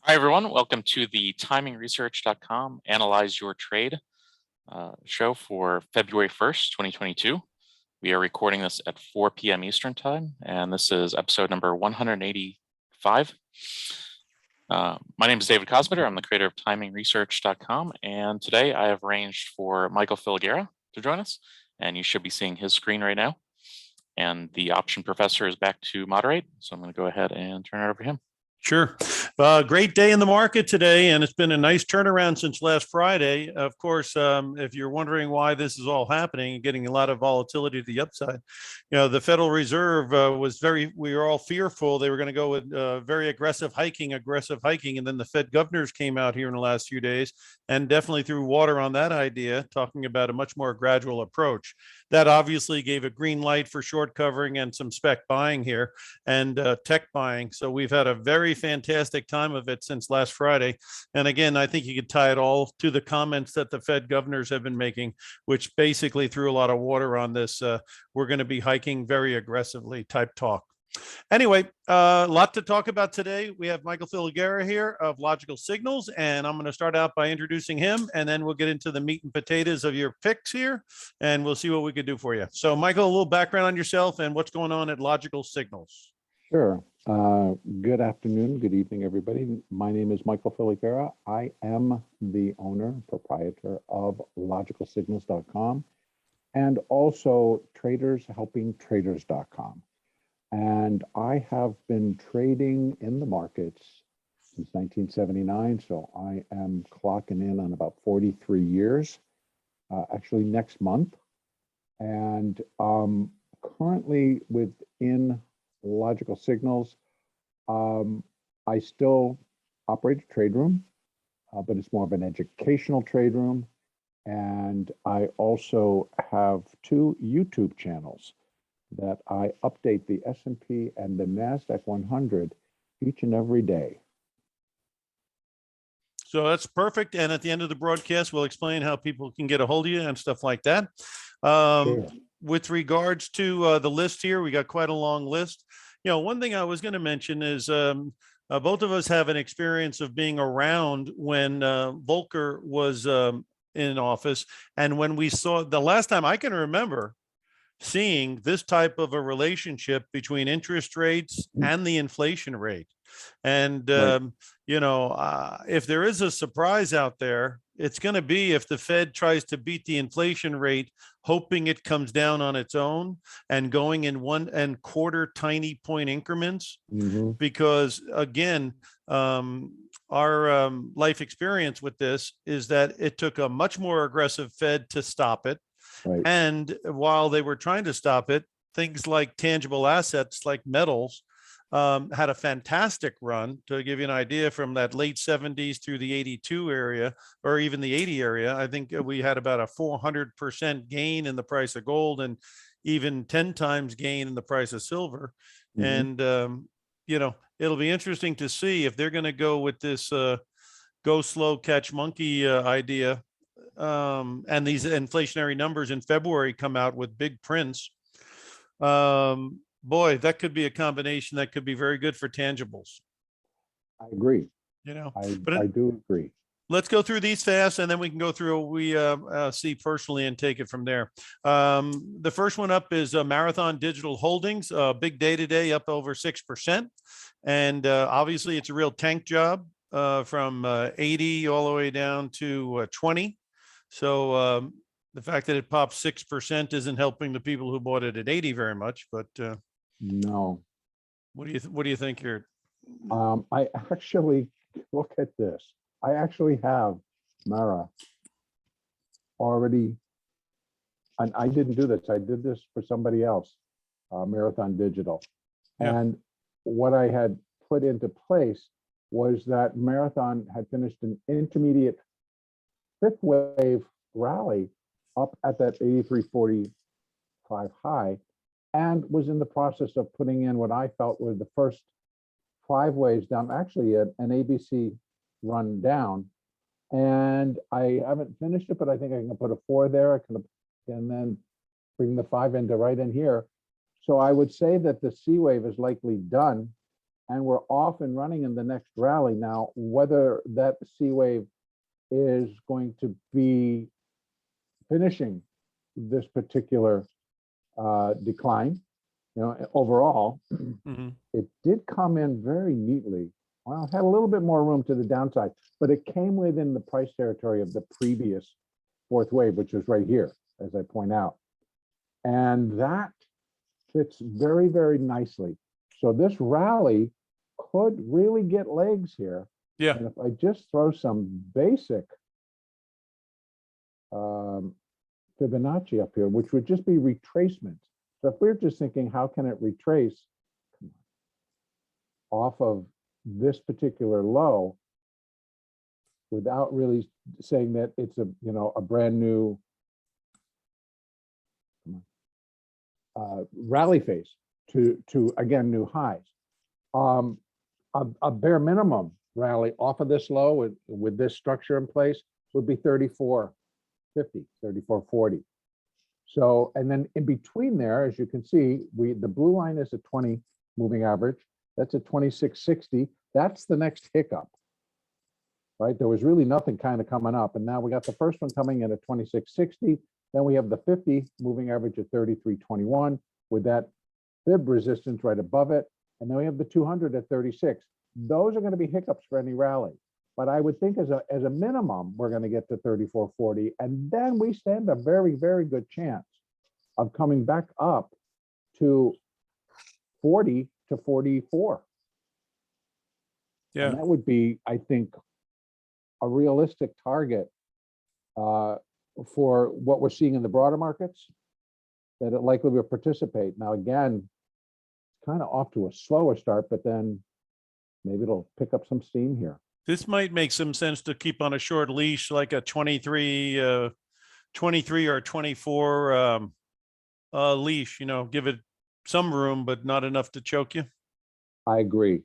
Hi, everyone. Welcome to the TimingResearch.com Analyze Your Trade show for February 1st, 2022. We are recording this at 4 p.m. Eastern Time, and this is episode number 185. My name is David Cosmeter. I'm the creator of TimingResearch.com, and today I have arranged for Michael Filighera to join us, and you should be seeing his screen right now. And the option professor is back to moderate, so I'm going to go ahead and turn it over to him. Sure. Great day in the market today, and it's been a nice turnaround since last Friday. Of course, if you're wondering why this is all happening, getting a lot of volatility to the upside, the Federal Reserve we were all fearful they were going to go with very aggressive hiking, and then the Fed governors came out here in the last few days and definitely threw water on that idea, talking about a much more gradual approach. That obviously gave a green light for short covering and some spec buying here and tech buying. So we've had a very fantastic time of it since last Friday. And again, I think you could tie it all to the comments that the Fed governors have been making, which basically threw a lot of water on this. We're going to be hiking very aggressively type talk. Anyway, a lot to talk about today. We have Michael Filighera here of Logical Signals, and I'm going to start out by introducing him, and then we'll get into the meat and potatoes of your picks here, and we'll see what we could do for you. So, Michael, a little background on yourself and what's going on at Logical Signals. Sure. Good afternoon, good evening, everybody. My name is Michael Filighera. I am the owner, proprietor of LogicalSignals.com and also TradersHelpingTraders.com. And I have been trading in the markets since 1979, so I am clocking in on about 43 years, actually next month. And currently within Logical Signals, I still operate a trade room, but it's more of an educational trade room. And I also have two YouTube channels that I update the S&P and the NASDAQ 100 each and every day. So that's perfect. And at the end of the broadcast, we'll explain how people can get a hold of you and stuff like that. Sure. With regards to the list here, we got quite a long list. One thing I was going to mention is both of us have an experience of being around when Volcker was in office. And when we saw the last time I can remember seeing this type of a relationship between interest rates and the inflation rate. And, if there is a surprise out there, it's going to be if the Fed tries to beat the inflation rate, hoping it comes down on its own and going in 1.25 tiny point increments. Because again, our life experience with this is that it took a much more aggressive Fed to stop it. Right. And while they were trying to stop it, things like tangible assets like metals had a fantastic run. To give you an idea, from that late 70s through the 82 area, or even the 80 area, I think we had about a 400% gain in the price of gold and even 10 times gain in the price of silver. And, it'll be interesting to see if they're going to go with this go slow, catch monkey idea. And these inflationary numbers in February come out with big prints. Boy, that could be a combination that could be very good for tangibles. I agree. I do agree. Let's go through these fast, and then we can go through what we see personally and take it from there. The first one up is Marathon Digital Holdings. Big day today, up over 6%. And obviously, it's a real tank job from 80 all the way down to 20. So the fact that it popped 6% isn't helping the people who bought it at 80 very much. But no. What do you think here? I actually look at this. I actually have Mara already, and I didn't do this. I did this for somebody else, Marathon Digital. Yeah. And what I had put into place was that Marathon had finished an intermediate fifth wave rally up at that 83.45 high, and was in the process of putting in what I felt were the first 5 waves down, actually an ABC run down. And I haven't finished it, but I think I can put a 4 there. I can, and then bring the 5 into right in here. So I would say that the C wave is likely done. and we're off and running in the next rally. Now, whether that C wave is going to be finishing this particular decline, overall, it did come in very neatly. Well, it had a little bit more room to the downside, but it came within the price territory of the previous fourth wave, which was right here, as I point out. And that fits very, very nicely. So this rally could really get legs here. Yeah. And if I just throw some basic Fibonacci up here, which would just be retracements. So if we're just thinking, how can it retrace off of this particular low without really saying that it's a brand new rally phase to again new highs. A bare minimum rally off of this low with this structure in place would be 34.50, 34.40. So, and then in between there, as you can see, the blue line is a 20 moving average. That's a 26.60. That's the next hiccup, right? There was really nothing kind of coming up. And now we got the first one coming in at 26.60. Then we have the 50 moving average at 33.21 with that fib resistance right above it. And then we have the 200 at 36. Those are going to be hiccups for any rally. But I would think as a minimum, we're going to get to 34.40. And then we stand a very, very good chance of coming back up to 40 to 44. Yeah. And that would be, I think, a realistic target for what we're seeing in the broader markets, that it likely will participate. Now, again, it's kind of off to a slower start, but then maybe it'll pick up some steam here. This might make some sense to keep on a short leash, like a 23 or 24 leash, give it some room, but not enough to choke you. I agree.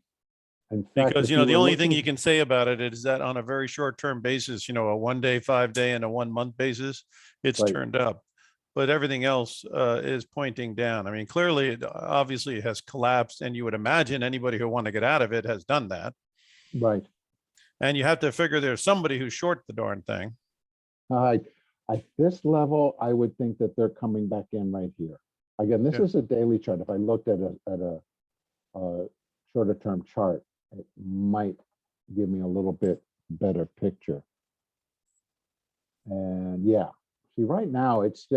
In fact, because, the only thing you can say about it is that on a very short-term basis, a 1 day, 5 day, and a 1 month basis, it's Right. turned up. But everything else is pointing down. I mean, clearly, obviously it has collapsed, and you would imagine anybody who want to get out of it has done that. Right. And you have to figure there's somebody who's short the darn thing. At this level, I would think that they're coming back in right here. Again, this is a daily chart. If I looked at a shorter term chart, it might give me a little bit better picture. And yeah, see, right now it's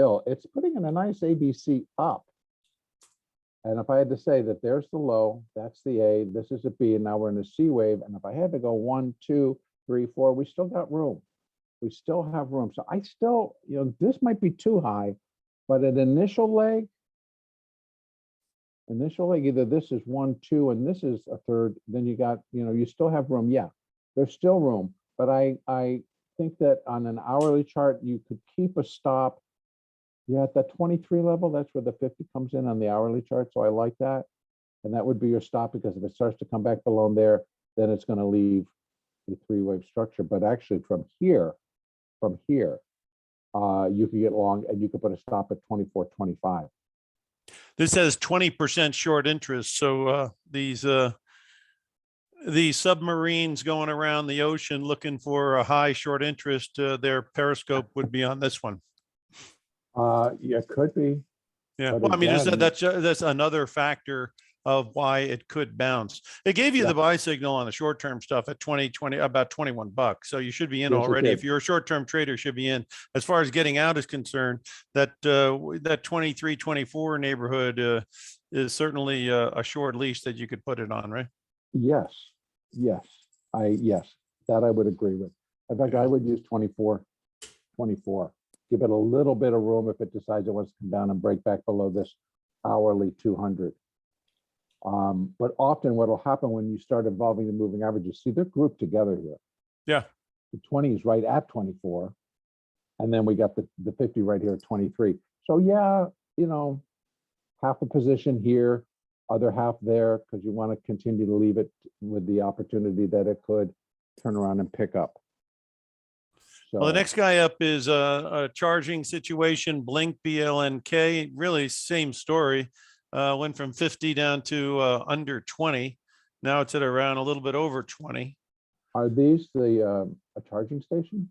putting in a nice ABC up. And if I had to say that there's the low, that's the A, this is a B, and now we're in a C wave. And if I had to go 1, 2, 3, 4, we still got room. We still have room. So I still, this might be too high, but an initial leg, either this is 1, 2, and this is a third, then you got, you still have room. Yeah, there's still room. But I think that on an hourly chart, you could keep a stop. Yeah, at that 23 level, that's where the 50 comes in on the hourly chart. So I like that. And that would be your stop, because if it starts to come back below there, then it's going to leave a 3-wave structure. But actually from here, you could get long, and you could put a stop at 24.25. This has 20% short interest. So these submarines going around the ocean looking for a high short interest, their periscope would be on this one. Yeah, it could be. Yeah, But well, I mean, again, that's another factor of why it could bounce. It gave you the buy signal on the short-term stuff at about $21. So you should be in already. If you're a short-term trader, should be in. As far as getting out is concerned, that 23, 24 neighborhood is certainly a short leash that you could put it on, right? Yes, that I would agree with. In fact, I would use 24. Give it a little bit of room if it decides it wants to come down and break back below this hourly 200. But often what will happen when you start involving the moving averages, see, they're grouped together here. Yeah. The 20 is right at 24. And then we got the 50 right here at 23. So yeah, half a position here, other half there, because you want to continue to leave it with the opportunity that it could turn around and pick up. So, well, the next guy up is a charging situation, Blink BLNK, really same story. Went from 50 down to under 20. Now it's at around a little bit over 20. Are these a charging station?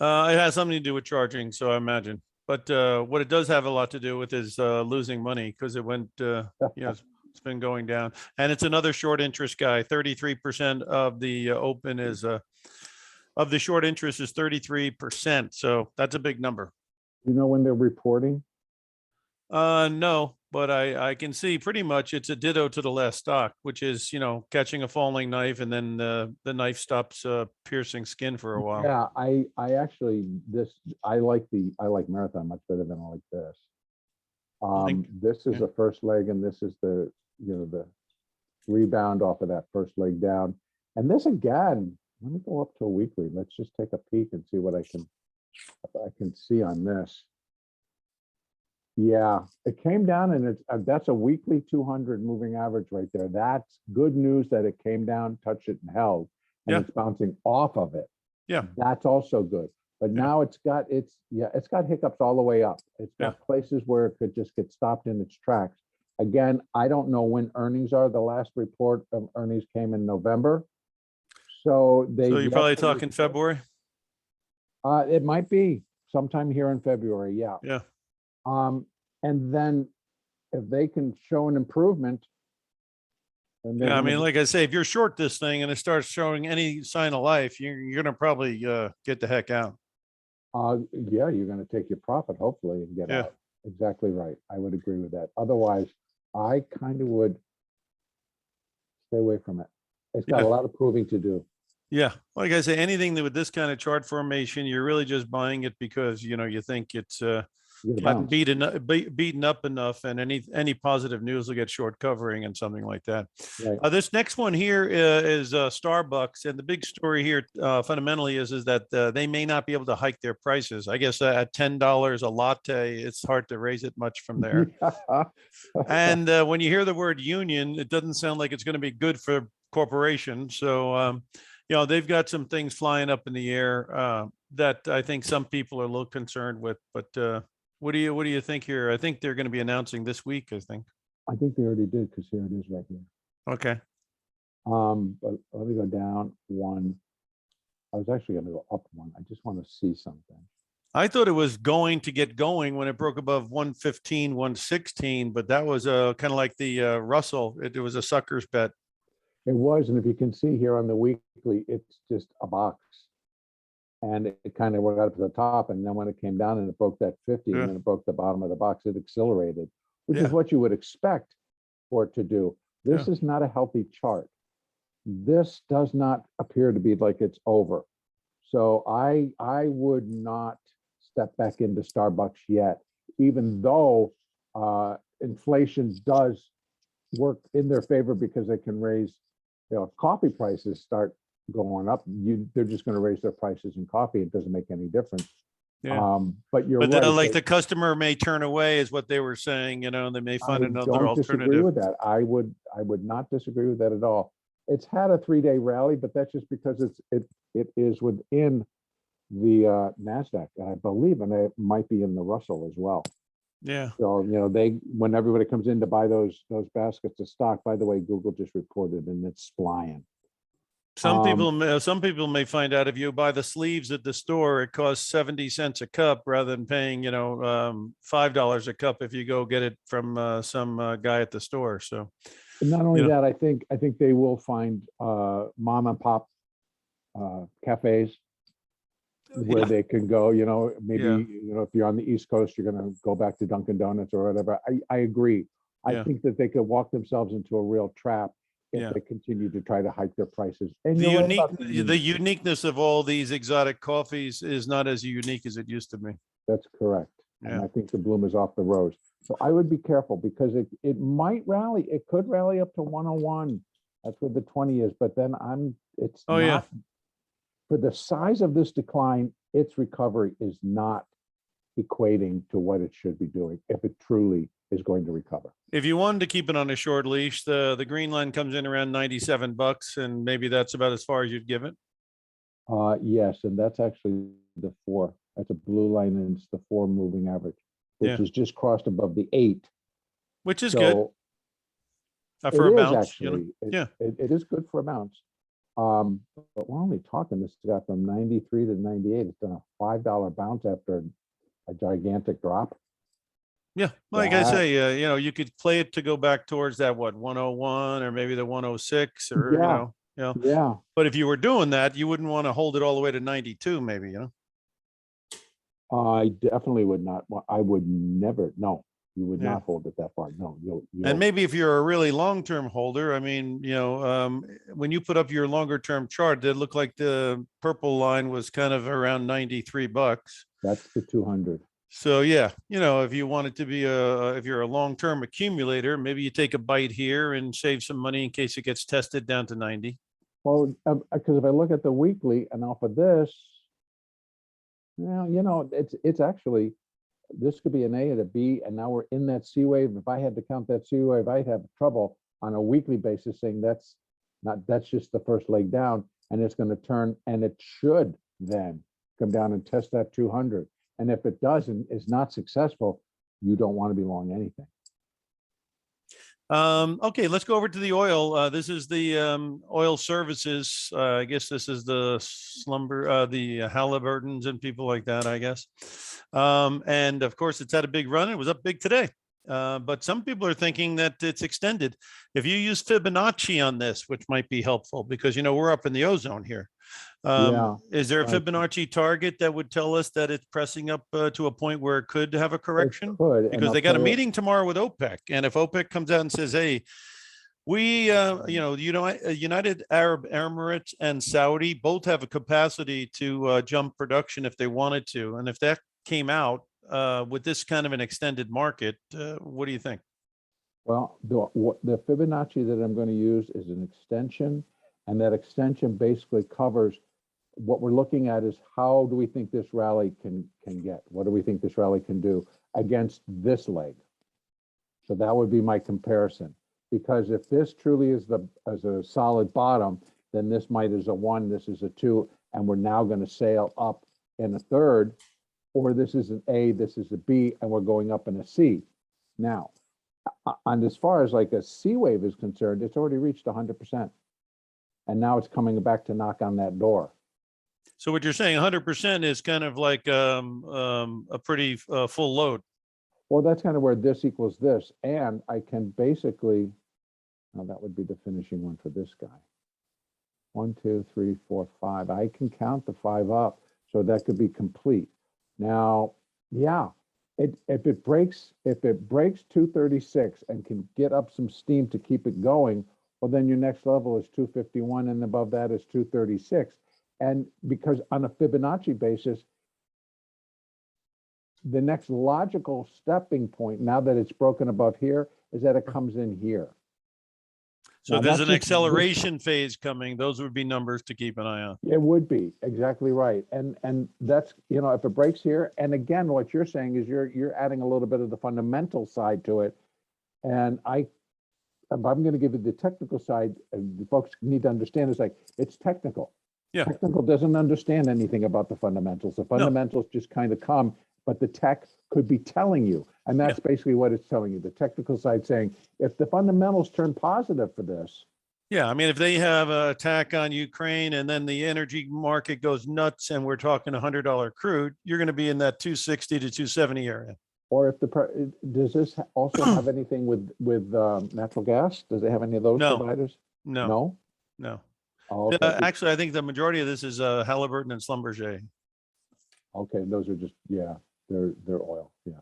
It has something to do with charging, so I imagine. But what it does have a lot to do with is losing money because it went, it's been going down. And it's another short interest guy. 33% of the open is of the short interest is 33%. So that's a big number. You know when they're reporting? No, but I can see pretty much it's a ditto to the last stock, which is, catching a falling knife and then the knife stops piercing skin for a while. Yeah, I actually I like Marathon much better than I like this. This is the first leg, and this is the the rebound off of that first leg down. And this again, let me go up to a weekly. Let's just take a peek and see what I can see on this. Yeah, it came down, and that's a weekly 200 moving average right there. That's good news that it came down, touched it, and held, and it's bouncing off of it. Yeah, that's also good. But now it's got hiccups all the way up. It's got places where it could just get stopped in its tracks. Again, I don't know when earnings are. The last report of earnings came in November, so you're probably talking February. It might be sometime here in February. Yeah. Yeah. And then if they can show an improvement. Yeah, I mean, like I say, if you're short this thing and it starts showing any sign of life, you're going to probably get the heck out. Yeah, you're going to take your profit, hopefully, and get out. Exactly right. I would agree with that. Otherwise, I kind of would stay away from it. It's got a lot of proving to do. Yeah, like I say, anything that with this kind of chart formation, you're really just buying it because you think it's gotten beaten up enough, and any positive news will get short covering and something like that. Right. This next one here is Starbucks, and the big story here fundamentally is that they may not be able to hike their prices. I guess at $10 a latte, it's hard to raise it much from there. And when you hear the word union, it doesn't sound like it's going to be good for corporations. So they've got some things flying up in the air that I think some people are a little concerned with, but. What do you think here? I think they're going to be announcing this week, I think. I think they already did, because here it is right here. Okay. But let me go down one. I was actually going to go up one. I just want to see something. I thought it was going to get going when it broke above 115, 116, but that was kind of like the Russell. It was a sucker's bet. It was, and if you can see here on the weekly, it's just a box. And it kind of went up to the top, and then when it came down and it broke that 50, and then it broke the bottom of the box, it accelerated, which is what you would expect for it to do. This is not a healthy chart. This does not appear to be like it's over. So I would not step back into Starbucks yet, even though inflation does work in their favor, because they can raise, if coffee prices start going up, they're just going to raise their prices in coffee. It doesn't make any difference. But you're right. Like the customer may turn away, is what they were saying. And they may find another alternative. Disagree with that. I would not disagree with that at all. It's had a 3-day rally, but that's just because it is within the NASDAQ, I believe, and it might be in the Russell as well. Yeah. So when everybody comes in to buy those baskets of stock, by the way, Google just reported, and it's flying. Some people may find out if you buy the sleeves at the store, it costs 70 cents a cup rather than paying, $5 a cup if you go get it from some guy at the store. So not only that, I think they will find mom and pop cafes where they can go, maybe, if you're on the East Coast, you're going to go back to Dunkin' Donuts or whatever. I agree. I think that they could walk themselves into a real trap if they continue to try to hike their prices. And the uniqueness of all these exotic coffees is not as unique as it used to be. That's correct. And I think the bloom is off the rose. So I would be careful, because it might rally. It could rally up to 101. That's where the 20 is. But then for the size of this decline, its recovery is not equating to what it should be doing if it truly is going to recover. If you wanted to keep it on a short leash, the green line comes in around $97, and maybe that's about as far as you'd give it. Yes, and that's actually the 4. That's a blue line, and it's the 4 moving average, which is just crossed above the 8, which is good. for It a is bounce, you know? actually. Yeah. It is good for amounts. But we're only talking, this got from 93 to 98. It's done a $5 bounce after a gigantic drop. Yeah, like I That- say, you know, you could play it to go back towards that, what, 101 or maybe the 106 or, Yeah. you know, Yeah. but if you were doing that, you wouldn't want to hold it all the way to 92, maybe, you know? I definitely would not. I would never. No, you would Yeah. not hold it that far. No, you'll And maybe if you're a really long-term holder, I mean, you know, when you put up your longer-term chart, it looked like the purple line was kind of around $93. that's the 200. So yeah, you know, if you want it to be if you're a long-term accumulator, maybe you take a bite here and save some money in case it gets tested down to 90. Well, because if I look at the weekly and off of this, well, you know, it's actually, this could be an A and a B, and now we're in that C wave. If I had to count that C wave, I'd have trouble on a weekly basis saying that's just the first leg down, and it's going to turn, and it should then come down and test that 200. And if it doesn't, is not successful, you don't want to be long anything. Okay, let's go over to the oil. This is the oil services. I guess this is the the Halliburtons and people like that, I guess. And of course, it's had a big run. It was up big today. But some people are thinking that it's extended. If you use Fibonacci on this, which might be helpful because, you know, we're up in the ozone here. Yeah. Is there a Fibonacci target that would tell us that it's pressing up to a point where it could have a correction? Could, Because they got a meeting tomorrow with OPEC. And if OPEC comes out and says, hey, we, you know, United Arab Emirates and Saudi both have a capacity to jump production if they wanted to. And if that came out with this kind of an extended market, what do you think? Well, the Fibonacci that I'm going to use is an extension, and that extension basically covers what we're looking at is how do we think this rally can get? What do we think this rally can do against this leg? So that would be my comparison. Because if this truly is a solid bottom, then this might is a 1, this is a 2, and we're now going to sail up in a third, or this is an A, this is a B, and we're going up in a C. Now, on as far as like a C wave is concerned, it's already reached 100%. And now it's coming back to knock on that door. So what you're saying, 100% is kind of like a pretty full load. Well, that's kind of where this equals this. And I can basically, now that would be the finishing one for this guy. 1, 2, 3, 4, 5. I can count the 5 up. So that could be complete. Now, yeah, if it breaks 236 and can get up some steam to keep it going, well, then your next level is 251 and above that is 236. And because on a Fibonacci basis, the next logical stepping point, now that it's broken above here, is that it comes in here. So Now, there's that's an just- acceleration phase coming. Those would be numbers to keep an eye on. It would be exactly right. And that's, you know, if it breaks here, and again, what you're saying is you're adding a little bit of the fundamental side to it. And if I'm going to give you the technical side, the folks need to understand is like, it's technical. Yeah. Technical doesn't understand anything about the fundamentals. The fundamentals just kind of come, but the tech could be telling you. And that's basically what it's telling you. The technical side saying, if the fundamentals turn positive for this. Yeah, I mean, if they have an attack on Ukraine and then the energy market goes nuts and we're talking $100 crude, you're going to be in that 260 to 270 area. Or if does this also have anything with natural gas? Does it have any of those providers? No. Oh, okay. Actually, I think the majority of this is Halliburton and Schlumberger. Okay, those are just, yeah, they're oil, yeah.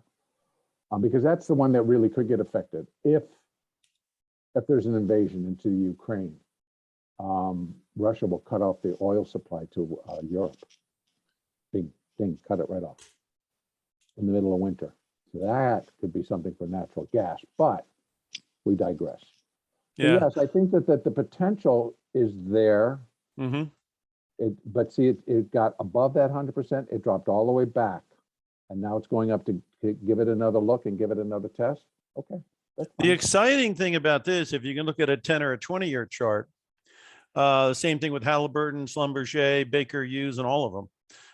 Because that's the one that really could get affected if there's an invasion into Ukraine. Russia will cut off the oil supply to Europe. Bing, cut it right off in the middle of winter. So that could be something for natural gas, but we digress. Yeah. So yes, I think that the potential is there. Mm-hmm. But see, it got above that 100%. It dropped all the way back, and now it's going up to give it another look and give it another test. Okay, that's fine. The exciting thing about this, if you can look at a 10 or a 20-year chart, same thing with Halliburton, Schlumberger, Baker Hughes, and all of them,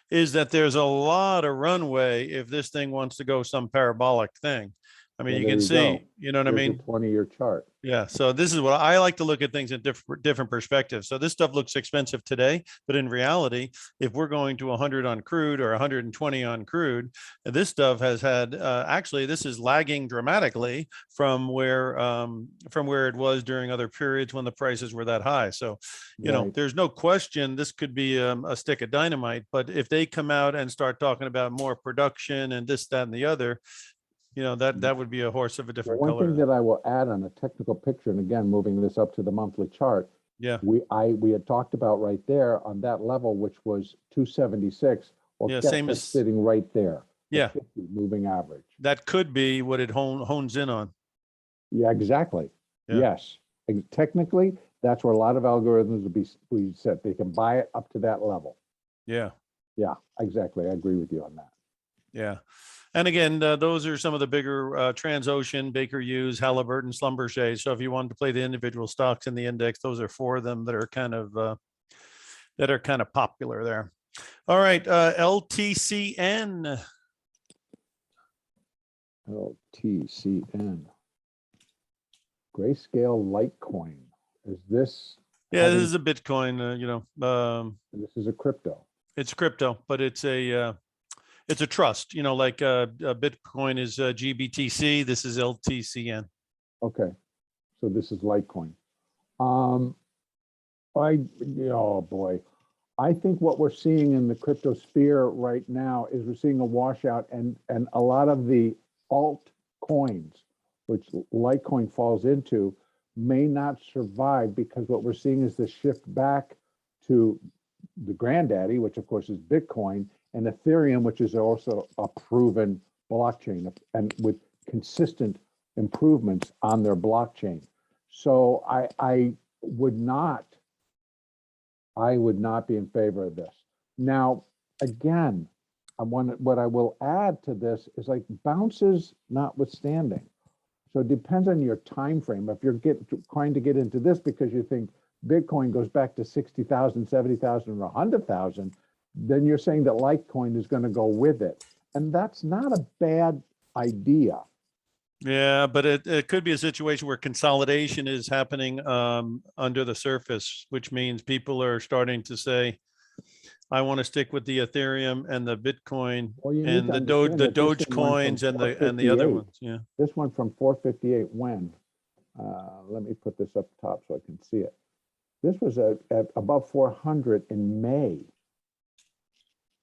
is that there's a lot of runway if this thing wants to go some parabolic thing. I mean, Well, you there can you see, go. you know what I There's mean? a 20-year chart. Yeah. So this is what I like to look at things in different perspectives. So this stuff looks expensive today, but in reality, if we're going to 100 on crude or 120 on crude, this stuff has had actually this is lagging dramatically from where it was during other periods when the prices were that high. So, you know, Right. there's no question this could be a stick of dynamite. But if they come out and start talking about more production and this, that, and the other, you know, that would be a horse of a Well, different one color. thing that I will add on a technical picture, and again, moving this up to the monthly chart, Yeah. we had talked about right there on that level, which was 276. Well, Yeah, guess same what's as- sitting right there? The Yeah. 50 moving average. That could be what it hones in on. Yeah, exactly. Yeah. Yes. Technically, that's where a lot of algorithms would be set. They can buy it up to that level. Yeah. Yeah, exactly. I agree with you on that. Yeah. And again, those are some of the bigger Transocean, Baker Hughes, Halliburton, Schlumberger. So if you wanted to play the individual stocks in the index, those are four of them that are kind of popular there. All right, LTCN. LTCN. Grayscale Litecoin. Is this? Yeah, this is a Bitcoin. This is a crypto. It's crypto, but it's a trust. You know, like Bitcoin is GBTC. This is LTCN. Okay, so this is Litecoin. Oh boy, I think what we're seeing in the crypto sphere right now is we're seeing a washout, and a lot of the alt coins, which Litecoin falls into, may not survive, because what we're seeing is the shift back to the granddaddy, which of course is Bitcoin, and Ethereum, which is also a proven blockchain and with consistent improvements on their blockchain. So I would not be in favor of this. Now, again, what I will add to this is, like, bounces notwithstanding. So it depends on your time frame. If you're trying to get into this because you think Bitcoin goes back to 60,000, 70,000, or 100,000, then you're saying that Litecoin is going to go with it. And that's not a bad idea. Yeah, but it could be a situation where consolidation is happening under the surface, which means people are starting to say, I want to stick with the Ethereum and the Bitcoin and the Doge coins and the other ones. Yeah. This one from 458 when? Let me put this up top so I can see it. This was at above 400 in May.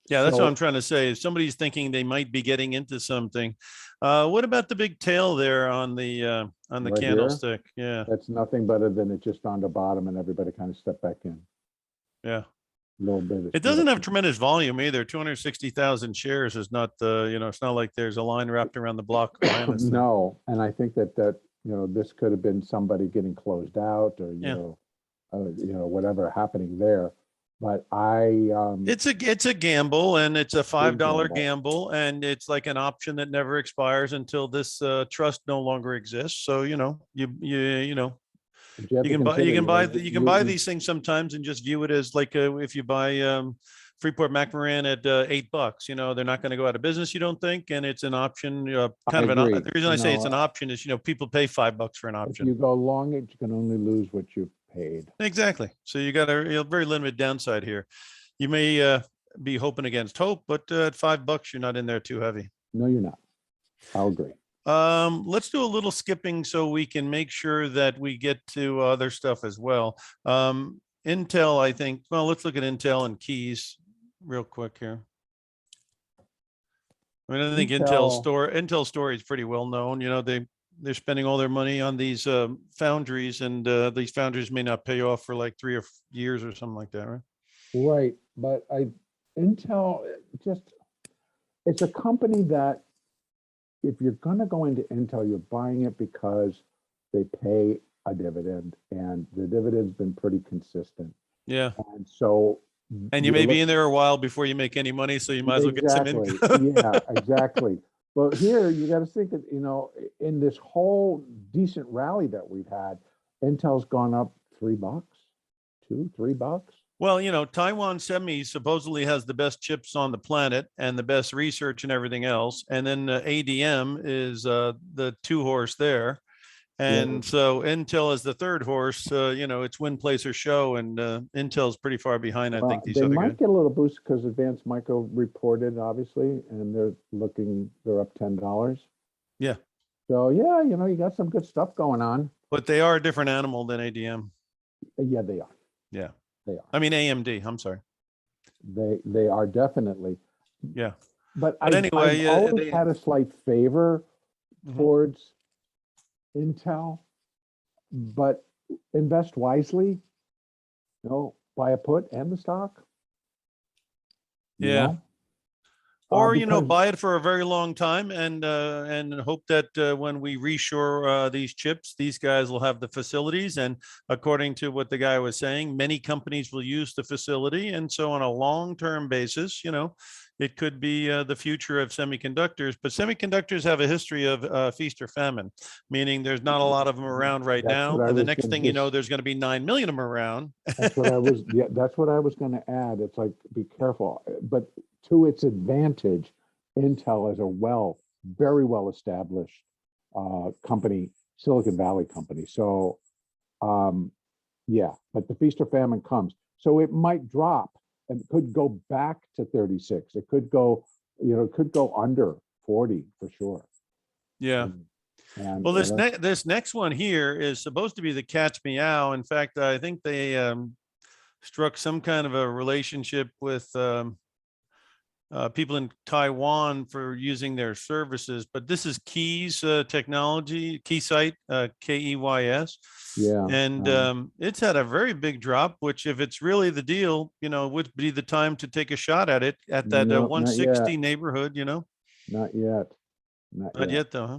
Yeah, that's what I'm trying to say. If somebody's thinking they might be getting into something, what about the big tail there on the Right candlestick? Yeah, that's nothing better than it just on the bottom and everybody kind of stepped back in. Yeah. A little bit. It doesn't have tremendous volume either. 260,000 shares is not it's not like there's a line wrapped around the block. No, and I think that this could have been somebody getting closed out, or whatever happening there. But it's a gamble, and it's a $5 gamble, and it's like an option that never expires until this trust no longer exists. So you can buy these things sometimes and just view it as like if you buy Freeport McMoran at $8, they're not going to go out of business, you don't think, and it's an option. The reason I say it's an option is people pay $5 for an option. If you go long it, you can only lose what you paid. Exactly. So you got a very limited downside here. You may be hoping against hope, but at $5 you're not in there too heavy. No, you're not. I'll agree. Let's do a little skipping so we can make sure that we get to other stuff as well. Intel, I think, well, let's look at Intel and keys real quick here. I mean, I think Intel story is pretty well known. They're spending all their money on these foundries, and these foundries may not pay off for like 3 or 4 years or something like that, right? Right, but Intel it's a company that, if you're going to go into Intel, you're buying it because they pay a dividend, and the dividend's been pretty consistent. Yeah. And so. And you may be in there a while before you make any money, so you might as well get some income. Yeah, exactly. But here you got to think that, in this whole decent rally that we've had, Intel's gone up $3, $2, $3. Well, Taiwan Semi supposedly has the best chips on the planet and the best research and everything else. And then ADM is the two horse there. And so Intel is the third horse. It's win, place, or show. And Intel's pretty far behind, I think, these they other might guys. get a little boost because Advanced Micro reported, obviously, and they're up $10. Yeah. So yeah, you got some good stuff going on. But they are a different animal than ADM. Yeah, they are. Yeah. They are. I mean, AMD, I'm sorry. They are definitely. Yeah. But anyway, I've always had a slight favor towards Intel, but invest wisely. Buy a put and the stock. Yeah. Or Because, buy it for a very long time and hope that when we reshore these chips, these guys will have the facilities. And according to what the guy was saying, many companies will use the facility. And so on a long-term basis, it could be the future of semiconductors. But semiconductors have a history of feast or famine, meaning there's not a lot of them around right now. And the next thing you know, there's going to be 9 million of them around. That's what I was. Yeah, that's what I was going to add. It's like, be careful, but to its advantage, Intel is a very well established company, Silicon Valley company. So, yeah, but the feast or famine comes. So it might drop and could go back to 36. It could go, it could go under 40 for sure. Yeah. Well, this next one here is supposed to be the cat's meow. In fact, I think they struck some kind of a relationship with people in Taiwan for using their services, but this is Keys Technology, Keysight, Keys. Yeah. And it's had a very big drop, which if it's really the deal, would be the time to take a shot at it at that 160 neighborhood, Not yet. Not yet though, huh?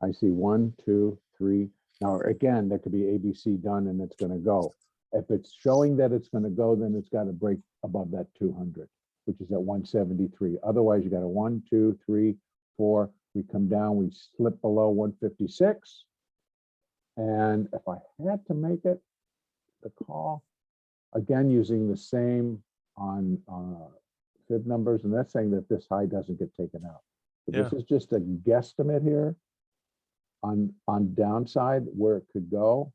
I see 1, 2, 3. Now, again, there could be ABC done and it's going to go. If it's showing that it's going to go, then it's got to break above that 200. Which is at 173. Otherwise, you got a 1, 2, 3, 4. We come down, we slip below 156. And if I had to make it, the call, again, using the same on fib numbers, and that's saying that this high doesn't get taken out. But this is just a guesstimate here on downside where it could go.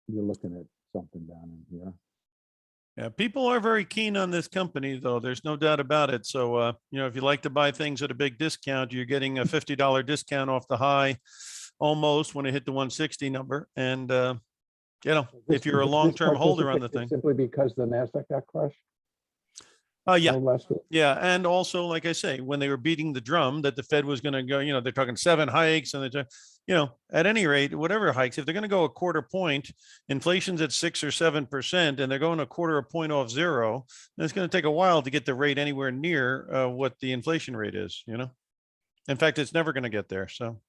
You're looking at something down in here. Yeah, people are very keen on this company, though. There's no doubt about it. So, if you like to buy things at a big discount, you're getting a $50 discount off the high almost when it hit the 160 number. And, if you're a long-term holder on the thing. Simply because the NASDAQ got crushed? Yeah. Yeah. And also, like I say, when they were beating the drum that the Fed was going to go, they're talking 7 hikes and at any rate, whatever hikes, if they're going to go a quarter point, inflation's at 6 or 7%, and they're going a quarter of point off zero, then it's going to take a while to get the rate anywhere near what the inflation rate is, In fact, it's never going to get there. So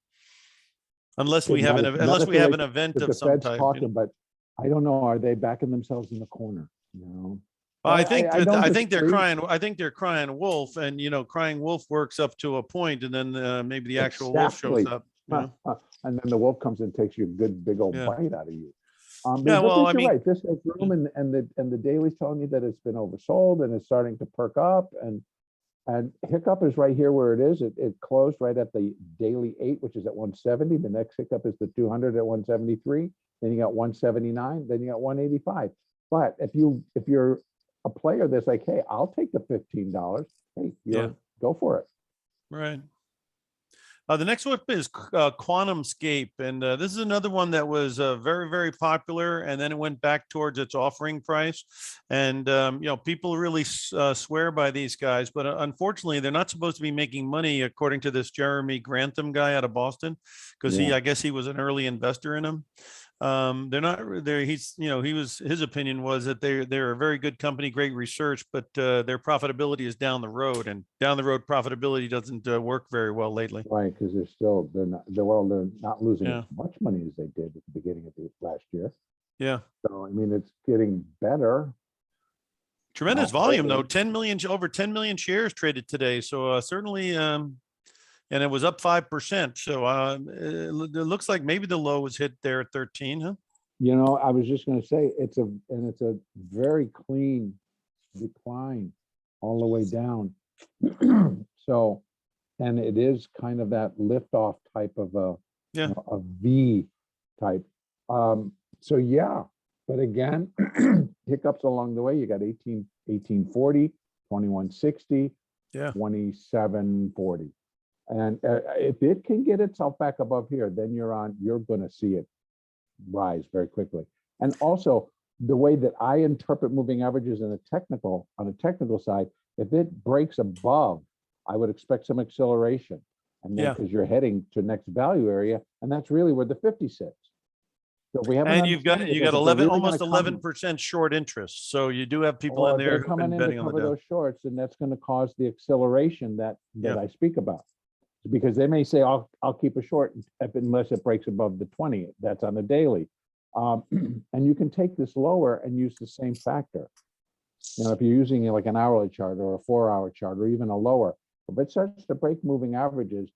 unless we have an event of some type. But I don't know, are they backing themselves in the corner? I think they're crying. I think they're crying wolf, and crying wolf works up to a point, and then maybe the actual wolf shows up. And then the wolf comes and takes you a good big old bite out of you. Well, I mean, right. This has room, and the daily's telling you that it's been oversold and it's starting to perk up, and hiccup is right here where it is. It closed right at the daily 8, which is at 170. The next hiccup is the 200 at 173. Then you got 179. Then you got 185. But if you're a player that's like, hey, I'll take the $15. Hey, go for it. Right. The next one is Quantum Scape. And this is another one that was very, very popular. And then it went back towards its offering price. And, people really swear by these guys. But unfortunately, they're not supposed to be making money, according to this Jeremy Grantham guy out of Boston, because I guess he was an early investor in them. They're not there. His opinion was that they're a very good company, great research, but their profitability is down the road, and down the road profitability doesn't work very well lately. Right. Because they're not losing as much money as they did at the beginning of the last year. Yeah. So, I mean, it's getting better. Tremendous volume though, over 10 million shares traded today. So certainly, and it was up 5%. So it looks like maybe the low was hit there at 13, huh? You know, I was just going to say it's a very clean decline all the way down. So, and it is kind of that liftoff type of Yeah. a V type. So yeah, but again, hiccups along the way. You got 1840, 2160, Yeah. 2740. And if it can get itself back above here, then you're going to see it rise very quickly. And also the way that I interpret moving averages on a technical side, if it breaks above, I would expect some acceleration. And then Yeah. because you're heading to next value area, and that's really where the 50 sits. So we haven't. And you got 11, almost 11% short interest. So you do have people in there they're who've coming been in to betting on the cover down. those shorts, and that's going to cause the acceleration that Yeah. I speak about. Because they may say, I'll keep a short unless it breaks above the 20. That's on the daily. And you can take this lower and use the same factor. You know, if you're using like an hourly chart or a 4-hour chart or even a lower, if it starts to break moving averages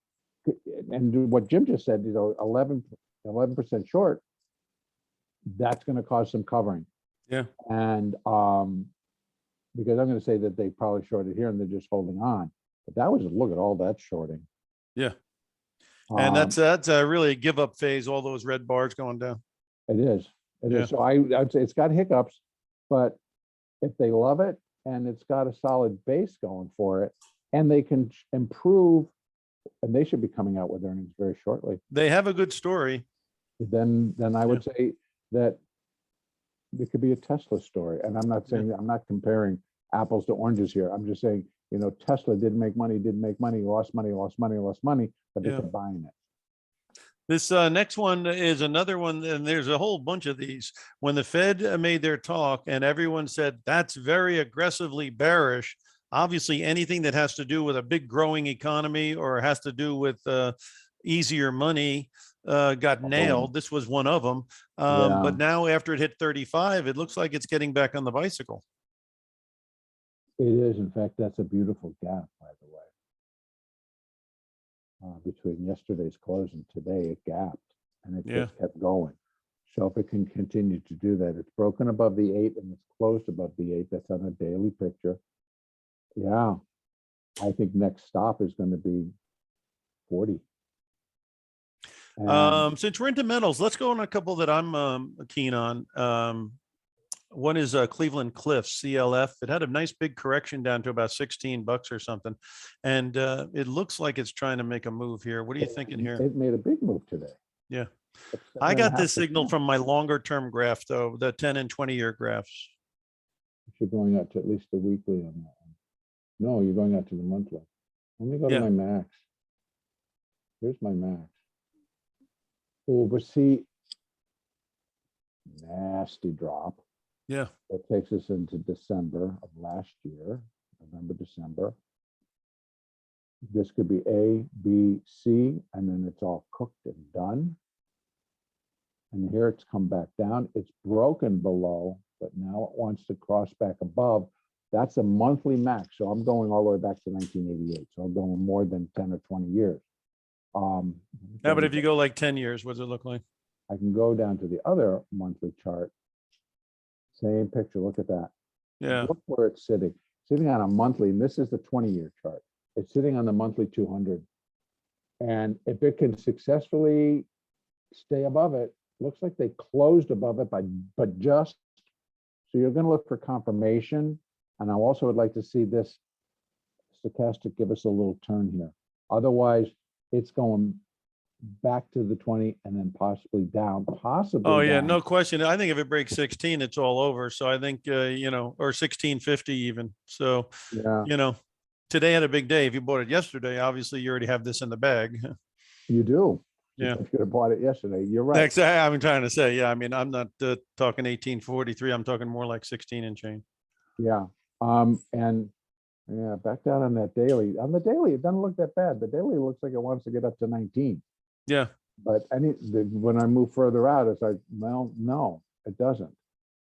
and do what Jim just said, you know, 11% short, that's going to cause some covering. Yeah. And because I'm going to say that they probably shorted here and they're just holding on. But that was, look at all that shorting. Yeah. And that's really a give up phase, all those red bars going down. It is. It Yeah. is. So I'd say it's got hiccups, but if they love it and it's got a solid base going for it, and they can improve, and they should be coming out with earnings very shortly. They have a good story. Then I would say that it could be a Tesla story. And I'm not saying that, I'm not comparing apples to oranges here. I'm just saying, you know, Tesla didn't make money, lost money, but they kept buying it. This next one is another one, and there's a whole bunch of these. When the Fed made their talk and everyone said that's very aggressively bearish, obviously anything that has to do with a big growing economy or has to do with easier money got nailed. This was one of them. But now after it hit 35, it looks like it's getting back on the bicycle. It is. In fact, that's a beautiful gap, by the way. Between yesterday's close and today, it gapped and it just kept going. So if it can continue to do that, it's broken above the 8 and it's closed above the 8. That's on a daily picture. Yeah, I think next stop is going to be 40. Since we're into metals, let's go on a couple that I'm keen on. One is Cleveland Cliffs, CLF. It had a nice big correction down to about $16 or something. And it looks like it's trying to make a move here. What are you thinking here? It made a big move today. Yeah. I got this signal from my longer term graph, though, the 10 and 20-year graphs. You're going out to at least the weekly on that one. No, you're going out to the monthly. Let me go to my max. Here's my max. Oh, but see, nasty drop. Yeah. That takes us into December of last year, November, December. This could be A, B, C, and then it's all cooked and done. And here it's come back down. It's broken below, but now it wants to cross back above. That's a monthly max. So I'm going all the way back to 1988. So I'm going more than 10 or 20 years. Yeah, but if you go like 10 years, what does it look like? I can go down to the other monthly chart. Same picture. Look at that. Yeah. Look where it's sitting. Sitting on a monthly, and this is the 20-year chart. It's sitting on the monthly 200. And if it can successfully stay above it, looks like they closed above it, but just. So you're going to look for confirmation. And I also would like to see this stochastic give us a little turn here. Otherwise, it's going back to the 20 and then possibly down, possibly. Oh yeah, down. no question. I think if it breaks 16, it's all over. So I think, you know, or 1650 even. So, yeah, you know, today had a big day. If you bought it yesterday, obviously you already have this in the bag. You do. Yeah. You could have bought it yesterday. You're right. Exactly. I'm trying to say, yeah, I mean, I'm not talking 1843. I'm talking more like 16 and change. Yeah. And yeah, back down on that daily. On the daily, it doesn't look that bad. The daily looks like it wants to get up to 19. Yeah. But when I move further out, it's like, well, no, it doesn't.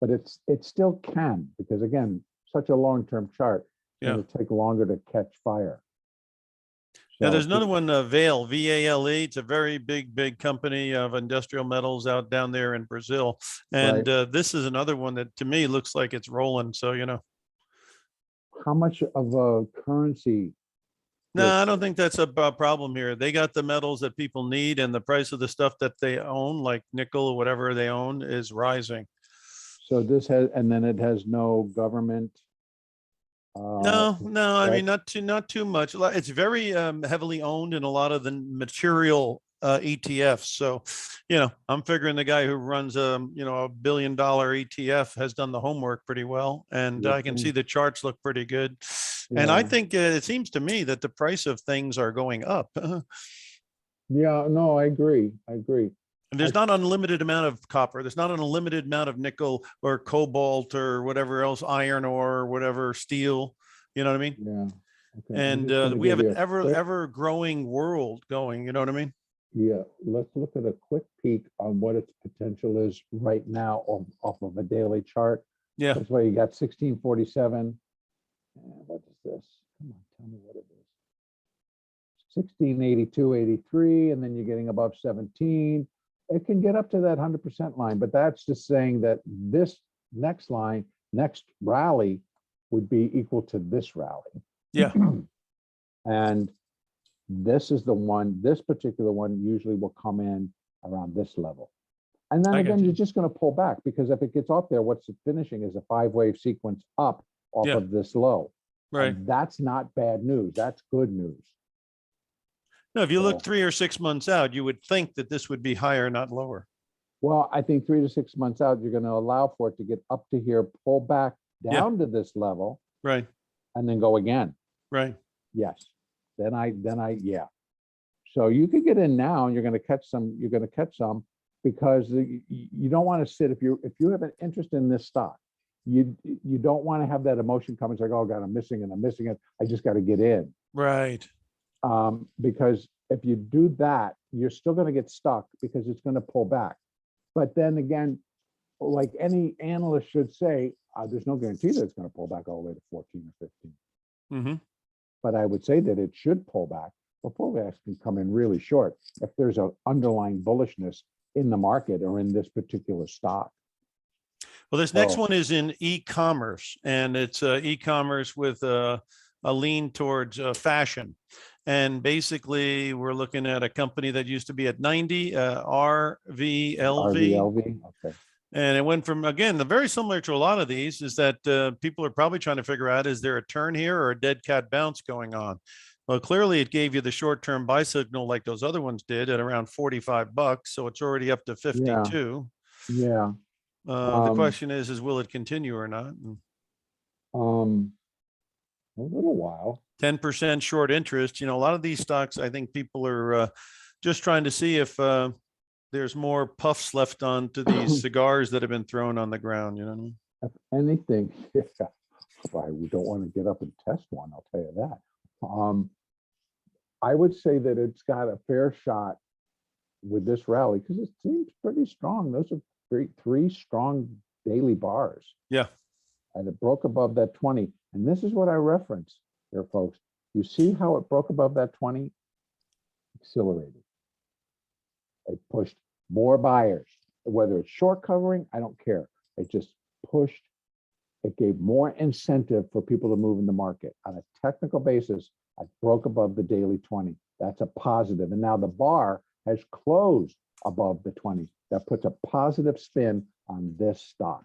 But it still can, because again, such a long-term chart, it's going to take longer to catch fire. Yeah, So there's another one, Vale, VALE. It's a very big company of industrial metals out down there in Brazil. And this is another one that to me looks like it's rolling. So, you know, how much of a currency? no, I don't think that's a problem here. They got the metals that people need, and the price of the stuff that they own, like nickel or whatever they own, is rising. So this has, and then it has no government. No, I mean, right? not too much. It's very heavily owned in a lot of the material ETFs. So, you know, I'm figuring the guy who runs you know, $1 billion ETF has done the homework pretty well, and I can see the charts look pretty good. And I Yeah. think it seems to me that the price of things are going up. Yeah, no, I agree. I agree. And there's not an unlimited amount of copper. There's not an unlimited amount of nickel or cobalt or whatever else, iron ore or whatever, steel. You know what I mean? Yeah. Okay. And we have an ever growing world going. You know what I mean? Yeah, let's look at a quick peek on what its potential is right now off of a daily chart. Yeah. That's why you got 1647. And what is this? Come on, tell me what it is. 1682.83, and then you're getting above 17. It can get up to that 100% line, but that's just saying that this next line, next rally would be equal to this rally. Yeah. And this is the one, this particular one usually will come in around this level. And then again, you're just going to pull back, because if it gets up there, what's it finishing is a 5-wave sequence up off of this low. Right. And that's not bad news. That's good news. No, if you look 3 or 6 months out, you would think that this would be higher, not lower. Well, I think 3 to 6 months out, you're going to allow for it to get up to here, pull back down to this level. Right. And then go again. Right. Yes. Yeah. So you could get in now, and you're going to catch some, because you don't want to sit, if you have an interest in this stock, you don't want to have that emotion come. It's like, oh God, I'm missing it. I just got to get in. Right. Because if you do that, you're still going to get stuck, because it's going to pull back. But then again, like any analyst should say, there's no guarantee that it's going to pull back all the way to 14 or 15. Mm-hmm. But I would say that it should pull back. But pullbacks can come in really short if there's an underlying bullishness in the market or in this particular stock. Well, this next one is in e-commerce, and it's e-commerce with a lean towards fashion. And basically, we're looking at a company that used to be at 90, RVLV. RVLV, okay. And it went from, again, very similar to a lot of these, is that people are probably trying to figure out, is there a turn here or a dead cat bounce going on? Well, clearly it gave you the short-term buy signal like those other ones did at around $45. So it's already up to 52. Yeah. The question is will it continue or not? A little while. 10% short interest. You know, a lot of these stocks, I think people are just trying to see if there's more puffs left onto these cigars that have been thrown on the ground. You know what I mean? If anything, we don't want to get up and test one, I'll tell you that. I would say that it's got a fair shot with this rally, because it seems pretty strong. Those are three strong daily bars. Yeah. And it broke above that 20. And this is what I reference here, folks. You see how it broke above that 20? Accelerated. It pushed more buyers, whether it's short covering, I don't care. It just pushed. It gave more incentive for people to move in the market. On a technical basis, I broke above the daily 20. That's a positive. And now the bar has closed above the 20. That puts a positive spin on this stock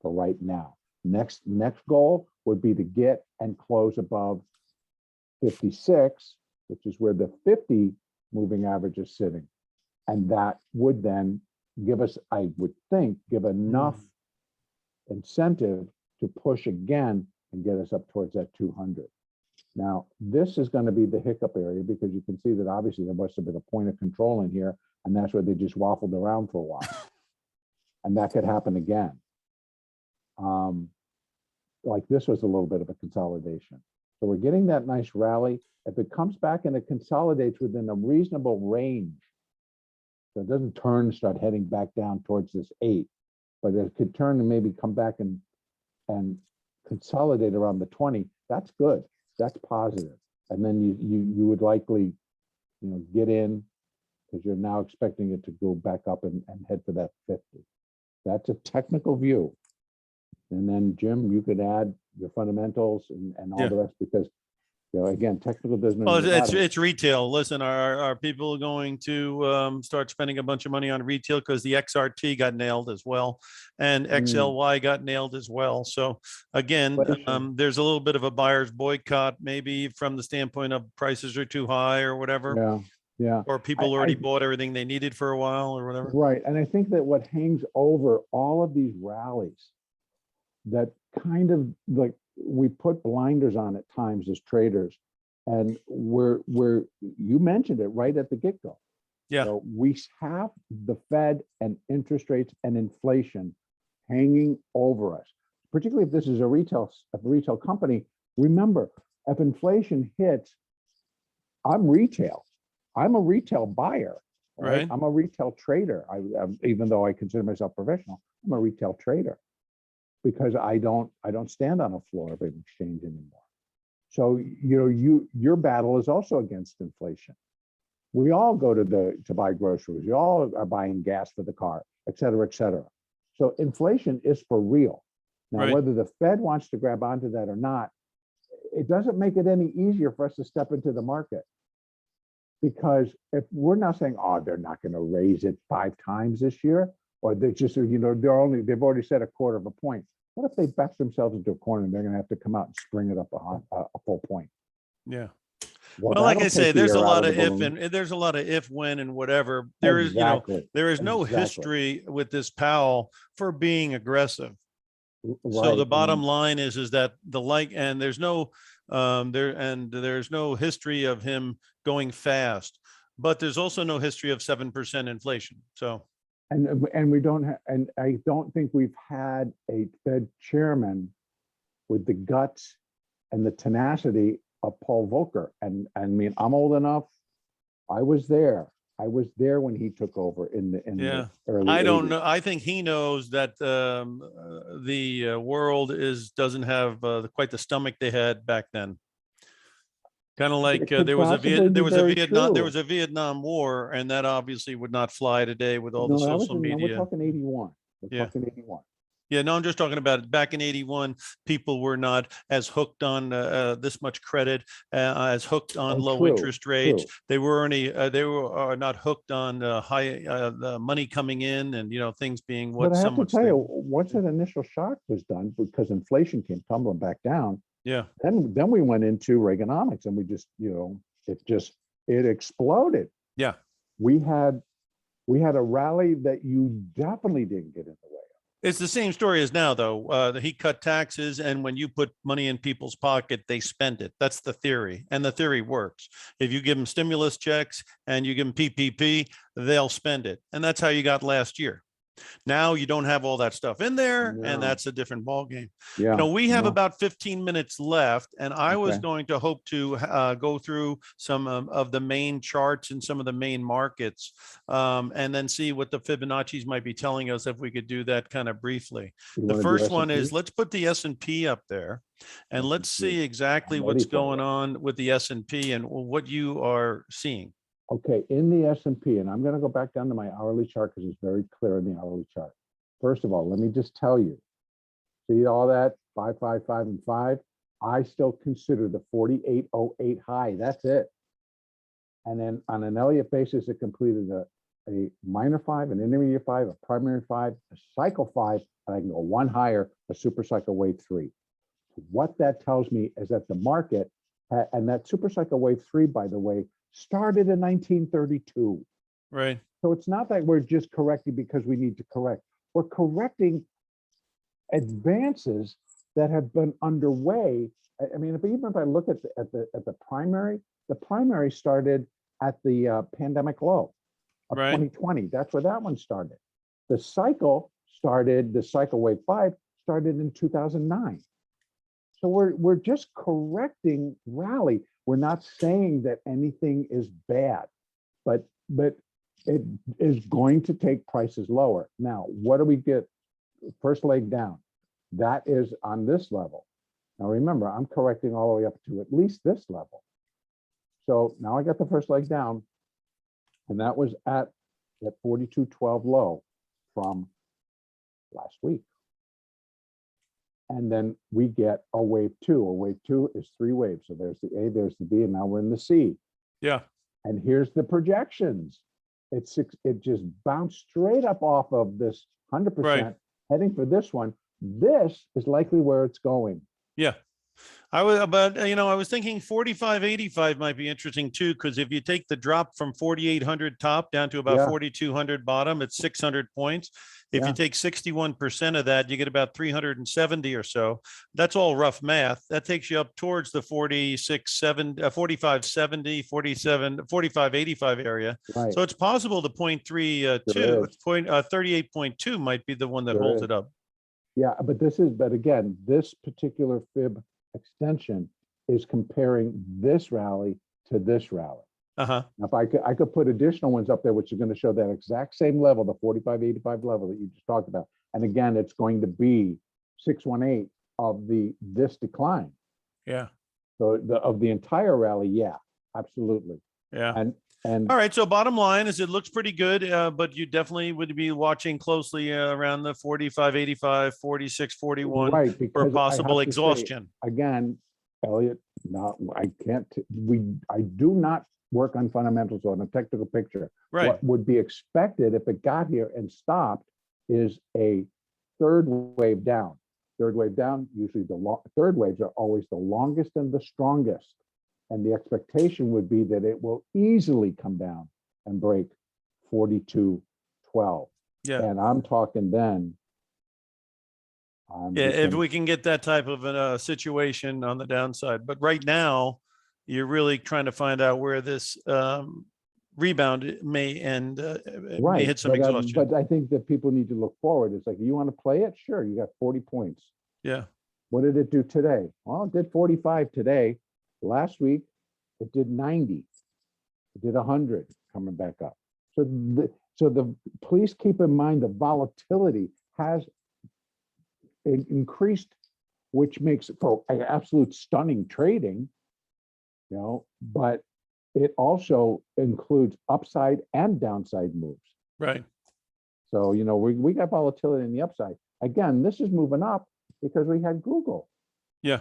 for right now. Next goal would be to get and close above 56, which is where the 50 moving average is sitting. And that would then give us, I would think, give enough incentive to push again and get us up towards that 200. Now, this is going to be the hiccup area, because you can see that obviously there must have been a point of control in here, and that's where they just waffled around for a while. And that could happen again. Like this was a little bit of a consolidation. So we're getting that nice rally. If it comes back and it consolidates within a reasonable range, so it doesn't turn and start heading back down towards this 8, but it could turn and maybe come back and consolidate around the 20, that's good. That's positive. and then you would likely, get in because you're now expecting it to go back up and head for that 50. That's a technical view. And then Jim, you could add your fundamentals and all Yeah. the rest, because again, technical doesn't. Well, it's retail. Listen, are people going to start spending a bunch of money on retail because the XRT got nailed as well, and XLY got nailed as well. So again, there's a little bit of a buyer's boycott, maybe from the standpoint of prices are too high or whatever. Yeah, yeah. Or people already bought everything they needed for a while or whatever. Right, and I think that what hangs over all of these rallies, that kind of like we put blinders on at times as traders, and we're you mentioned it right at the get-go. Yeah. So we have the Fed and interest rates and inflation hanging over us, particularly if this is a retail company. Remember, if inflation hits, I'm retail. I'm a retail buyer, right? I'm a retail trader. Even though I consider myself professional, I'm a retail trader, because I don't stand on a floor of an exchange anymore. So your battle is also against inflation. We all go to buy groceries. We all are buying gas for the car, et cetera, et cetera. So inflation is for real. Now, whether the Fed wants to grab onto that or not, it doesn't make it any easier for us to step into the market. Because if we're now saying, oh, they're not going to raise it 5 times this year, or they're just, they've already set a quarter of a point. What if they back themselves into a corner and they're going to have to come out and spring it up a full point? Yeah. Well, like I say, there's a lot of if and there's a lot of if, when, and whatever. There is, there is no history with this Powell for being aggressive. So the bottom line is that and there's no there's no history of him going fast, but there's also no history of 7% inflation. So and we don't have, and I don't think we've had a Fed chairman with the guts and the tenacity of Paul Volcker. And I mean, I'm old enough. I was there when he took over in the early I don't 80s. know. I think he knows that the world doesn't have quite the stomach they had back then. Kind of like there was a Vietnam War, and that obviously would not fly today with all the social media. We're talking 81. We're talking 81. Yeah, no, I'm just talking about back in 81, people were not as hooked on this much credit, as hooked on low interest rates. They were not hooked on high money coming in, and things being what. But I have to tell you, once that initial shock was done, because inflation came tumbling back down. Yeah. Then we went into Reaganomics, and we just it exploded. Yeah. We had a rally that you definitely didn't get in the way. It's the same story as now, though. He cut taxes, and when you put money in people's pocket, they spend it. That's the theory, and the theory works. If you give them stimulus checks and you give them PPP, they'll spend it, and that's how you got last year. Now you don't have all that stuff in there, and that's a different ballgame. Yeah, we have about 15 minutes left, and I was going to hope to go through some of the main charts in some of the main markets, and then see what the Fibonacci's might be telling us, if we could do that kind of briefly. The first one is, let's put the S&P up there, and let's see exactly what's going on with the S&P and what you are seeing. Okay, in the S&P, and I'm going to go back down to my hourly chart because it's very clear in the hourly chart. First of all, let me just tell you, see all that 5, 5, 5, and 5? I still consider the 48.08 high. That's it. And then on an Elliott basis, it completed a minor 5, an intermediate 5, a primary 5, a cycle 5, and I can go one higher, a super cycle wave 3. What that tells me is that the market, and that super cycle wave 3, by the way, started in 1932. Right. So it's not that we're just correcting because we need to correct. We're correcting advances that have been underway. I mean, even if I look at the primary started at the pandemic low of 2020. That's where that one started. The cycle wave 5 started in 2009. So we're just correcting rally. We're not saying that anything is bad, but it is going to take prices lower. Now, what do we get? First leg down. That is on this level. Now remember, I'm correcting all the way up to at least this level. So now I got the first leg down, and that was at that 42.12 low from last week. And then we get a wave two. A wave two is 3 waves. So there's the A, there's the B, and now we're in the C. Yeah. And here's the projections. It just bounced straight up off of this 100%, Right. heading for this one. This is likely where it's going. Yeah. I was thinking 45.85 might be interesting too, because if you take the drop from 4,800 top down to about Yeah. 4,200 bottom, it's 600 points. If Yeah. you take 61% of that, you get about 370 or so. That's all rough math. That takes you up towards the 45.70, 45.85 area. Right. So it's possible the 0.32, Sure is. 38.2 might be the one that Sure holds is. it up. Yeah, but again, this particular fib extension is comparing this rally to this rally. Uh-huh. Now, if I could put additional ones up there, which are going to show that exact same level, the 45.85 level that you just talked about. And again, it's going to be 618 of this decline. Yeah. So of the entire rally, yeah, absolutely. Yeah. And All right. So bottom line is it looks pretty good, but you definitely would be watching closely around the 45.85, 46.41 right, for because possible I have to say, exhaustion. again, Elliot, I do not work on fundamentals or on a technical picture. Right. What would be expected if it got here and stopped is a third wave down. Third wave down, usually third waves are always the longest and the strongest. And the expectation would be that it will easily come down and break 42.12. Yeah. And I'm talking then. Yeah. If we can get that type of a situation on the downside, but right now you're really trying to find out where this rebound may end, may hit some exhaustion. But I think that people need to look forward. It's like, you want to play it? Sure. You got 40 points. Yeah. What did it do today? Well, it did 45 today. Last week, it did 90. It did 100 coming back up. So please keep in mind the volatility has increased, which makes it for absolute stunning trading, but it also includes upside and downside moves. Right. So, we got volatility in the upside. Again, this is moving up because we had Google. Yeah.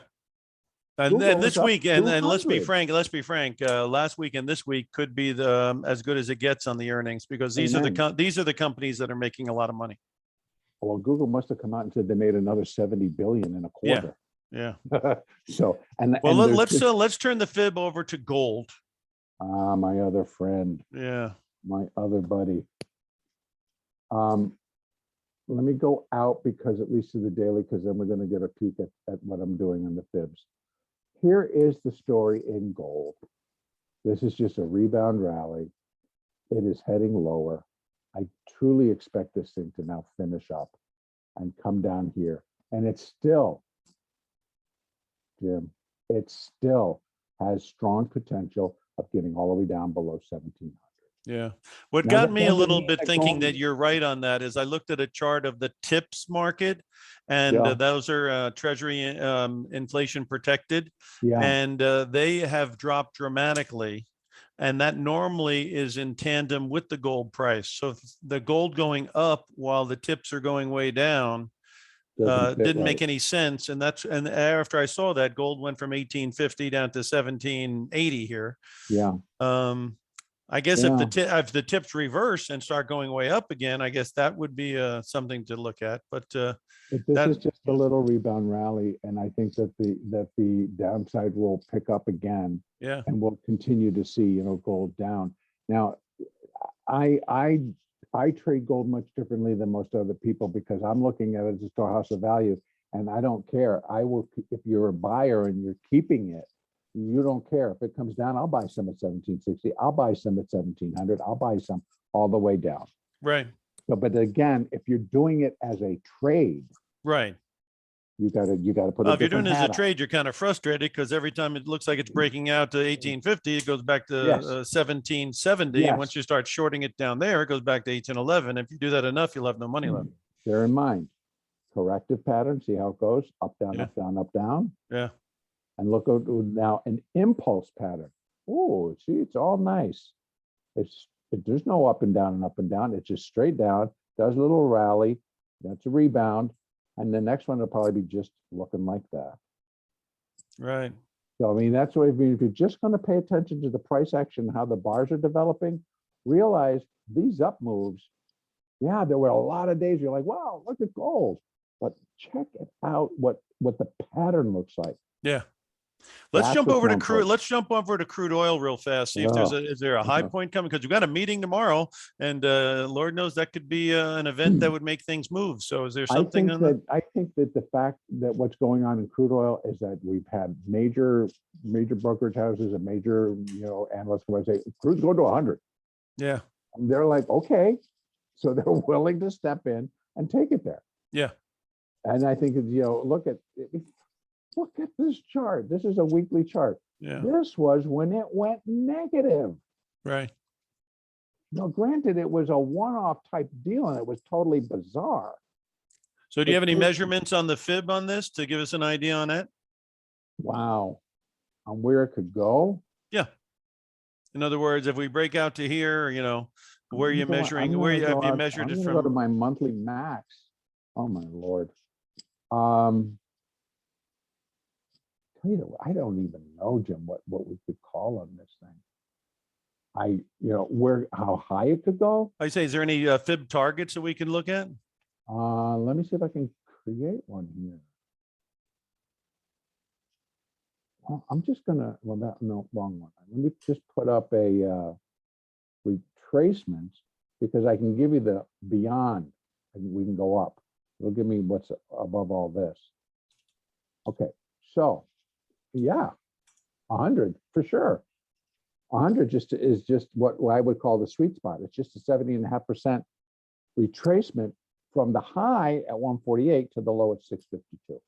And Google this is up week, and let's be 200. frank, last week and this week could be the as good as it gets on the earnings, because these are the companies that are making a lot of money. Well, Google must have come out and said they made another 70 billion in a quarter. Yeah. So, let's turn the fib over to gold. My other friend. Yeah. My other buddy. Let me go out, because at least to the daily, because then we're going to get a peek at what I'm doing on the fibs. Here is the story in gold. This is just a rebound rally. It is heading lower. I truly expect this thing to now finish up and come down here. And it's still, Jim, it still has strong potential of getting all the way down below 1700. Yeah. What Now, got that me a doesn't little mean bit that thinking gold- that you're right on that is I looked at a chart of the TIPS market, and Yeah. those are Treasury inflation protected, Yeah, and they have dropped dramatically. And that normally is in tandem with the gold price. So if the gold going up while the TIPS are going way down doesn't fit didn't right. make any sense. And after I saw that, gold went from 1850 down to 1780 here. Yeah. I guess Yeah. if the tips reverse and start going way up again, I guess that would be something to look at. But This is just a little rebound rally, and I think that the downside will pick up again. Yeah. And we'll continue to see, gold down. Now, I trade gold much differently than most other people, because I'm looking at it as a storehouse of value, and I don't care. I will, if you're a buyer and you're keeping it, you don't care. If it comes down, I'll buy some at 1760. I'll buy some at 1700. I'll buy some all the way down. Right. So, but again, if you're doing it as a trade, Right. you got to put. Well, if you're doing it as a trade, you're kind of frustrated, because every time it looks like it's breaking out to 1850, it goes back to Yes. 1770. Yes. And once you start shorting it down there, it goes back to 1811. If you do that enough, you'll have no money left. Bear in mind, corrective pattern. See how it goes: up, down, Yeah. up, down, up, down. Yeah. And look at now an impulse pattern. Oh, see, it's all nice. There's no up and down and up and down. It's just straight down, does a little rally, that's a rebound, and the next one will probably be just looking like that. Right. So, I mean, that's what I mean. If you're just going to pay attention to the price action, how the bars are developing, realize these up moves. Yeah, there were a lot of days you're like, wow, look at gold. But check it out what the pattern looks like. Yeah. Let's That's jump what's over more to crude. important. Let's jump over to crude oil real fast. See if there's Yeah. is there a high Okay. point coming, because we've got a meeting tomorrow, and Lord knows that could be an event that would make things move. So is there something on that? I think that the fact that what's going on in crude oil is that we've had major brokerage houses and major, analysts come and say crude's going to 100. Yeah. And they're like, okay, so they're willing to step in and take it there. Yeah. And I think it's, look at this chart. This is a weekly chart. Yeah. This was when it went negative. Right. Now, granted, it was a one-off type deal and it was totally bizarre. So do you have any But- measurements on the fib on this to give us an idea on that? Wow. On where it could go. Yeah. In other words, if we break out to here, where you're measuring, where have you measured it I'm gonna go to from? my monthly max. Oh my Lord. Tell you, I don't even know, Jim, what we could call on this thing. How high it could go. I say, is there any fib targets that we can look at? Let me see if I can create one here. Well, I'm just gonna, no, wrong one. Let me just put up a retracement, because I can give you the beyond, and we can go up. It'll give me what's above all this. Okay, so yeah, 100 for sure. 100 is just what I would call the sweet spot. It's just a 70.5% retracement from the high at 148 to the low at 652.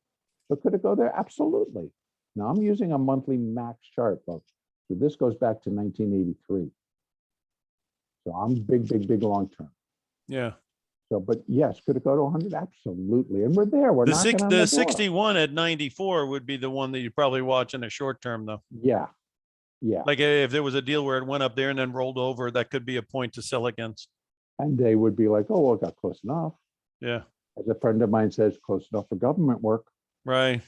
So could it go there? Absolutely. Now I'm using a monthly max chart, folks. So this goes back to 1983. So I'm big long term. Yeah. So, but yes, could it go to 100? Absolutely. And we're there. We're knocking on the door. 61 at 94 would be the one that you'd probably watch in a short term, though. Yeah. Yeah. Like if there was a deal where it went up there and then rolled over, that could be a point to sell against. And they would be like, oh, well, it got close enough. Yeah. As a friend of mine says, close enough for government work. Right.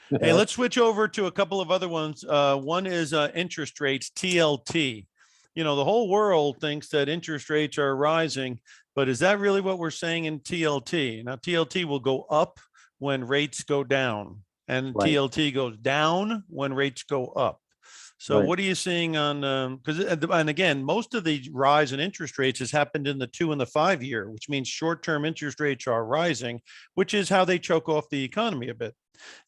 Hey, let's switch over to a couple of other ones. One is interest rates, TLT. The whole world thinks that interest rates are rising, but is that really what we're saying in TLT? Now, TLT will go up when rates go down, and Right. TLT goes down when rates go up. So Right. what are you seeing on, and again, most of the rise in interest rates has happened in the 2 and the 5 year, which means short-term interest rates are rising, which is how they choke off the economy a bit.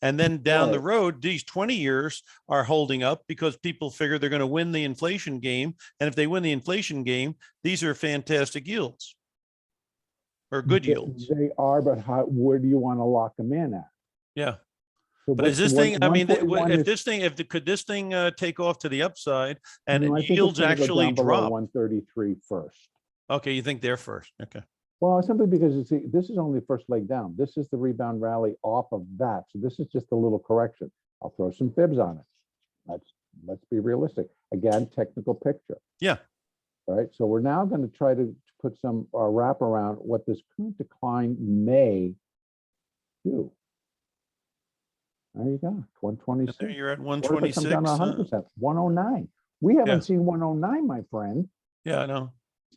And then down the Right. road, these 20 years are holding up because people figure they're going to win the inflation game. And if they win the inflation game, these are fantastic yields or good yields. They are, but where do you want to lock them in at? Yeah. So But is this thing, I mean, could this thing take off to the upside and yields actually drop? 133 first. Okay, you think they're first. Okay. Well, simply because this is only the first leg down. This is the rebound rally off of that. So this is just a little correction. I'll throw some fibs on it. Let's be realistic. Again, technical picture. Yeah. All right. So we're now going to try to put some wrap around what this current decline may do. There you go. 126. There you're at What if it 126. comes down to 100%? 109. We haven't Yeah. seen 109, my friend, Yeah, I know.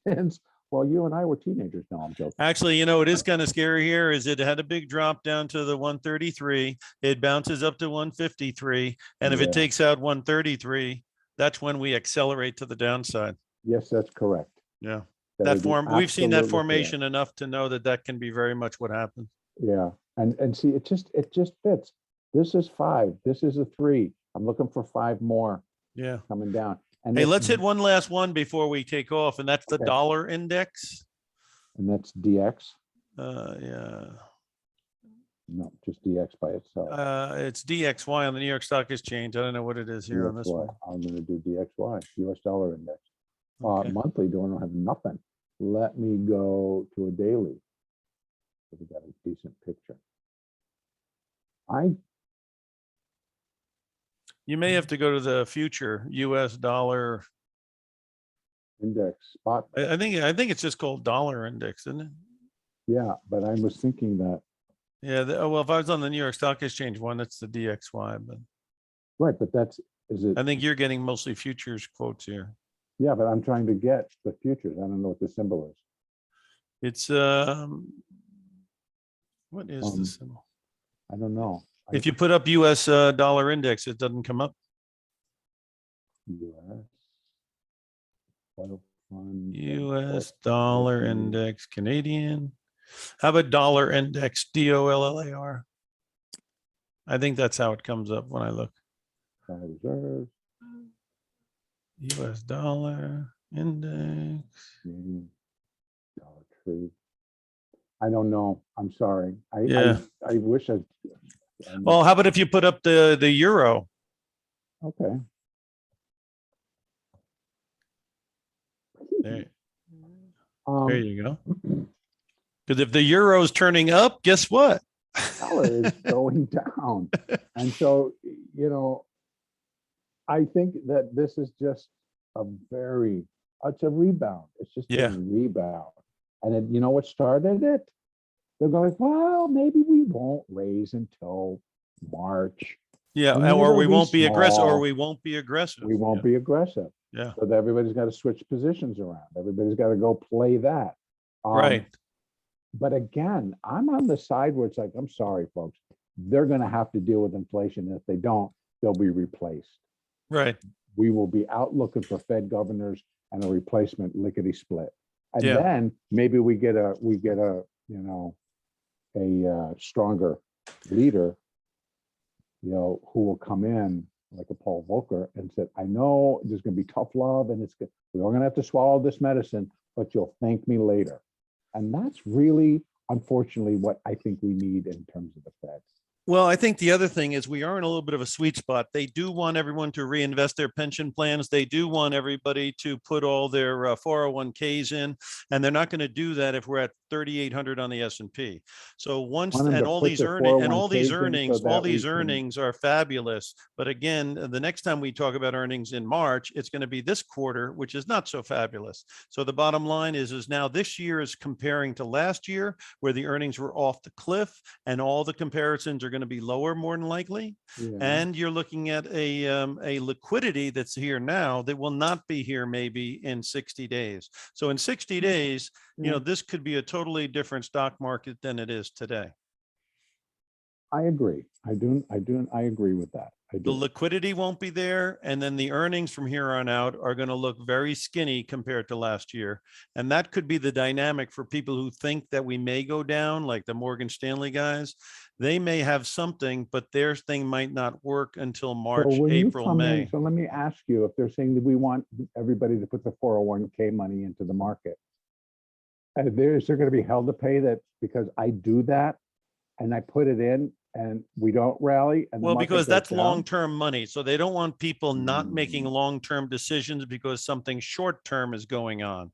since, well, you and I were teenagers. No, I'm joking. Actually, it is kind of scary here is it had a big drop down to the 133. It bounces up to 153. And if Yeah. it takes out 133, that's when we accelerate to the downside. Yes, that's correct. Yeah. That would be We've seen that absolutely formation enough to know that can be very much what happens. correct. Yeah. And see, it just fits. This is 5. This is a 3. I'm looking for 5 more Yeah. coming down. And Hey, this- let's hit one last one before we take off, and that's the Okay. dollar index. And that's DX. Yeah. No, just DX by itself. It's DXY on the New York Stock Exchange. I don't know what it is here on this DXY. one. I'm going to do DXY, US dollar index. Okay. Monthly, don't have nothing. Let me go to a daily. So we got a decent picture. You may have to go to the future US dollar. Index spot. I think it's just called dollar index, isn't it? Yeah, but I was thinking that, Yeah. Well, if I was on the New York Stock Exchange one, that's the DXY, but right, but is it? I think you're getting mostly futures quotes here. Yeah, but I'm trying to get the futures. I don't know what the symbol is. It's what is the symbol? I don't know. If you put up US dollar index, it doesn't come up. US oil fund, US dollar index, Canadian. How about dollar index, DOLLAR? I think that's how it comes up when I look. reserves, US dollar index. Canadian Dollar Tree. I don't know. I'm sorry. Yeah. I wish I. Well, how about if you put up the euro? Okay. There There you go. Because if the euro is turning up, guess what? Dollar is going down. And so, you know, I think that this is just it's a rebound. It's just a rebound. And then, you know what started it? They're going, well, maybe we won't raise until March. Yeah, or we won't be aggressive, or we won't be aggressive. We won't be aggressive. Yeah. So that everybody's got to switch positions around. Everybody's got to go play that. Right. But again, I'm on the side where it's like, I'm sorry, folks, they're going to have to deal with inflation. And if they don't, they'll be replaced. Right. We will be out looking for Fed governors and a replacement lickety split. And then maybe we get a stronger leader, who will come in like a Paul Volcker and said, I know there's going to be tough love and we're going to have to swallow this medicine, but you'll thank me later. And that's really, unfortunately, what I think we need in terms of the Fed. Well, I think the other thing is we are in a little bit of a sweet spot. They do want everyone to reinvest their pension plans. They do want everybody to put all their 401ks in, and they're not going to do that if we're at 3,800 on the S&P. So once all these earnings are fabulous. But again, the next time we talk about earnings in March, it's going to be this quarter, which is not so fabulous. So the bottom line is now this year is comparing to last year, where the earnings were off the cliff, and all the comparisons are going to be lower more than likely. And you're looking at a liquidity that's here now that will not be here maybe in 60 days. So in 60 days, this could be a totally different stock market than it is today. I agree. I agree with that. The liquidity won't be there, and then the earnings from here on out are going to look very skinny compared to last year. And that could be the dynamic for people who think that we may go down, like the Morgan Stanley guys. They may have something, but their thing might not work until March, April, May. So let me ask you, if they're saying that we want everybody to put the 401k money into the market, is there going to be hell to pay that because I do that and I put it in and we don't rally? And well, because that's long-term money. So they don't want people not making long-term decisions because something short-term is going on.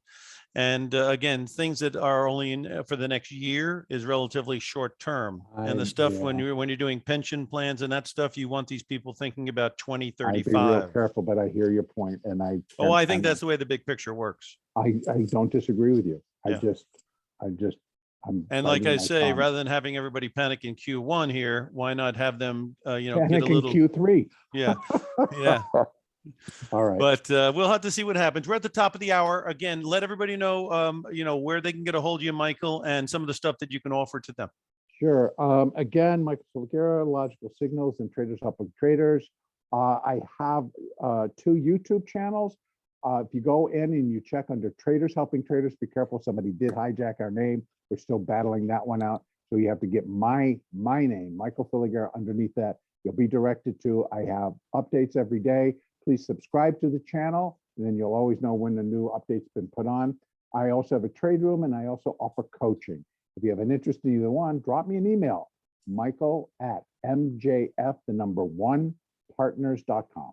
And again, things that are only in for the next year is relatively short-term. And the stuff when you're doing pension plans and that stuff, you want these people thinking about 2035. I'd be real careful, but I hear your point, and I think that's the way the big picture works. I don't disagree with you. And like I say, rather than having everybody panic in Q1 here, why not have them, panic get a little in Q3? Yeah, yeah. All right. But we'll have to see what happens. We're at the top of the hour. Again, let everybody know, where they can get a hold of you, Michael, and some of the stuff that you can offer to them. Sure. Again, Michael Filighera, Logical Signals and Traders Helping Traders. I have 2 YouTube channels. If you go in and you check under Traders Helping Traders, be careful, somebody did hijack our name. We're still battling that one out. So you have to get my name, Michael Filighera, underneath that. You'll be directed to, I have updates every day. Please subscribe to the channel, and then you'll always know when the new update's been put on. I also have a trade room, and I also offer coaching. If you have an interest in either one, drop me an email, Michael@MJF1partners.com.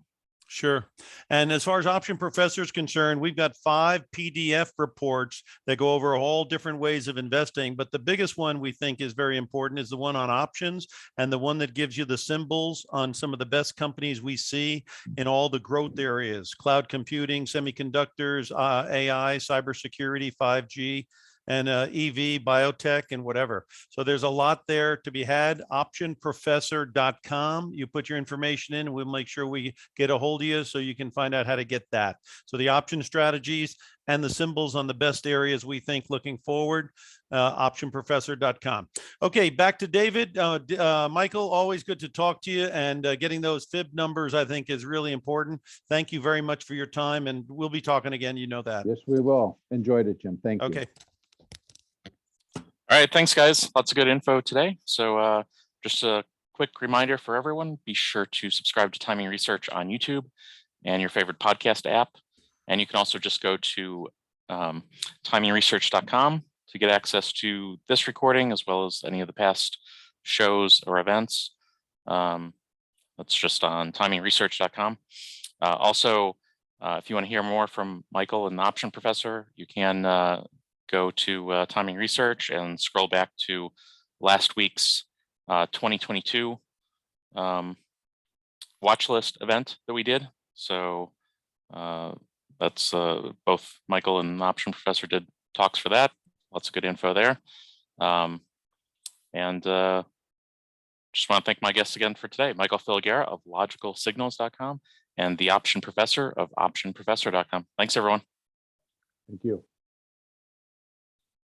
Sure. And as far as Option Professor is concerned, we've got 5 PDF reports that go over all different ways of investing. But the biggest one we think is very important is the one on options, and the one that gives you the symbols on some of the best companies we see in all the growth areas: cloud computing, semiconductors, AI, cybersecurity, 5G, and EV, biotech, and whatever. So there's a lot there to be had. Optionprofessor.com. You put your information in, and we'll make sure we get a hold of you so you can find out how to get that. So the option strategies and the symbols on the best areas we think looking forward, optionprofessor.com. Okay, back to David. Michael, always good to talk to you, and getting those fib numbers, I think, is really important. Thank you very much for your time, and we'll be talking again. You know that. Yes, we will. Enjoyed it, Jim. Thank you. Okay. All right, thanks guys. Lots of good info today. So just a quick reminder for everyone, be sure to subscribe to Timing Research on YouTube and your favorite podcast app. And you can also just go to TimingResearch.com to get access to this recording as well as any of the past shows or events. That's just on TimingResearch.com. Also, if you want to hear more from Michael and the Option Professor, you can go to Timing Research and scroll back to last week's 2022 watch list event that we did. So that's both Michael and the Option Professor did talks for that. Lots of good info there. And just want to thank my guests again for today, Michael Filighera of LogicalSignals.com and the Option Professor of OptionProfessor.com. Thanks, everyone. Thank you.